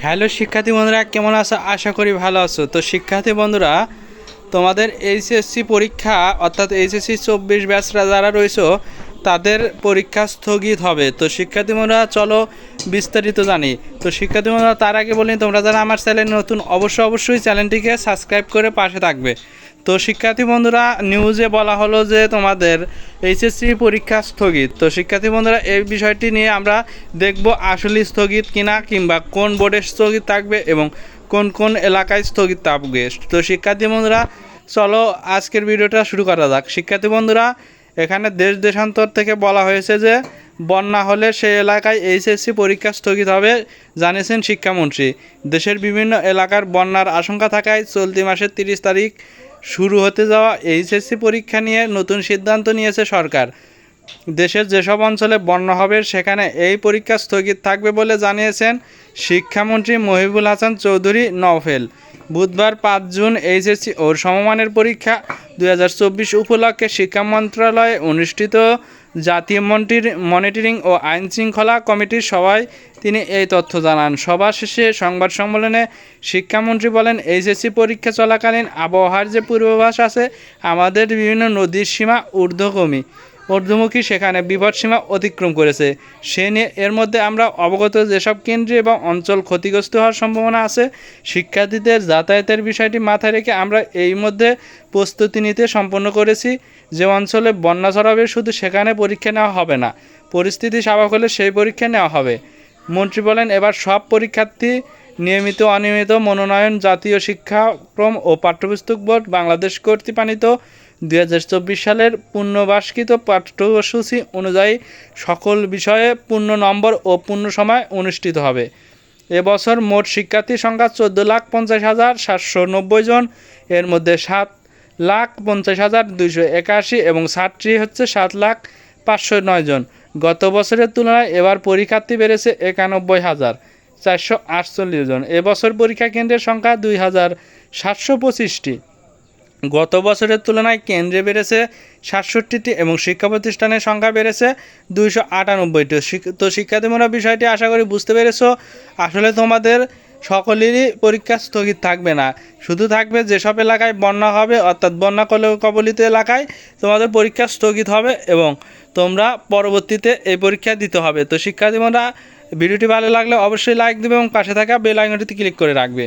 Hello শিক্ষার্থী বন্ধুরা, কেমন আছো? আশা করি ভালো আছো। তো শিক্ষার্থী বন্ধুরা, তোমাদের এইচএসসি পরীক্ষা অর্থাৎ এইচএসসি 24 ব্যাচরা যারা রয়েছে তাদের পরীক্ষা স্থগিত হবে। তো শিক্ষার্থী বন্ধুরা চলো বিস্তারিত জানি। তো শিক্ষার্থী বন্ধুরা, তার আগে বলি, তোমরা যারা আমার চ্যানেল নতুন অবশ্যই চ্যানেলটিকে সাবস্ক্রাইব করে পাশে থাকবে। তো শিক্ষার্থী বন্ধুরা, নিউজে বলা হলো যে তোমাদের এইচএসসি পরীক্ষা স্থগিত। তো শিক্ষার্থী বন্ধুরা, এই বিষয়টি নিয়ে আমরা দেখব আসলে স্থগিত কিনা, কিংবা কোন বোর্ডে স্থগিত থাকবে এবং কোন কোন এলাকায় স্থগিত থাকবে। তো শিক্ষার্থী বন্ধুরা চলো আজকের ভিডিওটা শুরু করা যাক। শিক্ষার্থী বন্ধুরা, এখানে দেশ দেশান্তর থেকে বলা হয়েছে যে বন্যা হলে সেই এলাকায় এইচএসসি পরীক্ষা স্থগিত হবে, জানিয়েছেন শিক্ষামন্ত্রী। দেশের বিভিন্ন এলাকার বন্যার আশঙ্কা থাকায় চলতি মাসের 30 তারিখ শুরু হতে যাওয়া এইচএসসি পরীক্ষা নিয়ে নতুন সিদ্ধান্ত নিয়েছে সরকার। দেশের যেসব অঞ্চলে বন্যা হবে সেখানে এই পরীক্ষা স্থগিত থাকবে বলে জানিয়েছেন শিক্ষামন্ত্রী মহিবুল হাসান চৌধুরী নওফেল। বুধবার 5 জুন এইচএসসি ও সমমানের পরীক্ষা 2024 উপলক্ষে শিক্ষা মন্ত্রণালয়ে অনুষ্ঠিত জাতীয় মনিটরিং ও আইন শৃঙ্খলা কমিটির সভায় তিনি এই তথ্য জানান। সভা শেষে সংবাদ সম্মেলনে শিক্ষামন্ত্রী বলেন, এইচএসসি পরীক্ষা চলাকালীন আবহাওয়ার যে পূর্বাভাস আছে, আমাদের বিভিন্ন নদীর সীমা ঊর্ধ্বমুখী সেখানে বিপদসীমা অতিক্রম করেছে। সে নিয়ে এর মধ্যে আমরা অবগত যেসব কেন্দ্রে এবং অঞ্চল ক্ষতিগ্রস্ত হওয়ার সম্ভাবনা আছে, শিক্ষার্থীদের যাতায়াতের বিষয়টি মাথায় রেখে আমরা এই মধ্যে প্রস্তুতি নিতে সম্পন্ন করেছি। যে অঞ্চলে বন্যা ছড়াবে শুধু সেখানে পরীক্ষা নেওয়া হবে না, পরিস্থিতি স্বাভাবিক হলে সেই পরীক্ষা নেওয়া হবে। মন্ত্রী বলেন, এবার সব পরীক্ষার্থী নিয়মিত অনিয়মিত মনোনয়ন জাতীয় শিক্ষাক্রম ও পাঠ্যপুস্তক বোর্ড বাংলাদেশ কর্তৃক পালিত 2024 সালের পূর্ণবার্ষিকীত পাঠ্যসূচি অনুযায়ী সকল বিষয়ে পূর্ণ নম্বর ও পূর্ণ সময় অনুষ্ঠিত হবে। এবছর মোট শিক্ষার্থীর সংখ্যা 14,50,790 জন। এর মধ্যে 7,50,281 এবং ছাত্রী হচ্ছে 7,509 জন। গত বছরের তুলনায় এবার পরীক্ষার্থী বেড়েছে 91,448 জন। এবছর পরীক্ষা কেন্দ্রের সংখ্যা 2,725টি। গত বছরের তুলনায় কেন্দ্রে বেড়েছে 67টি এবং শিক্ষা প্রতিষ্ঠানের সংখ্যা বেড়েছে 298টি। তো শিক্ষার্থীরা বিষয়টি আশা করি বুঝতে পেরেছো। আসলে তোমাদের সকলেরই পরীক্ষা স্থগিত থাকবে না, শুধু থাকবে যেসব এলাকায় বন্যা হবে অর্থাৎ বন্যা কবলিত এলাকায় তোমাদের পরীক্ষা স্থগিত হবে এবং তোমরা পরবর্তীতে এই পরীক্ষা দিতে হবে। তো শিক্ষার্থীরা, ভিডিওটি ভালো লাগলে অবশ্যই লাইক দেবে এবং পাশে থাকা বেল আইকনটিতে ক্লিক করে রাখবে।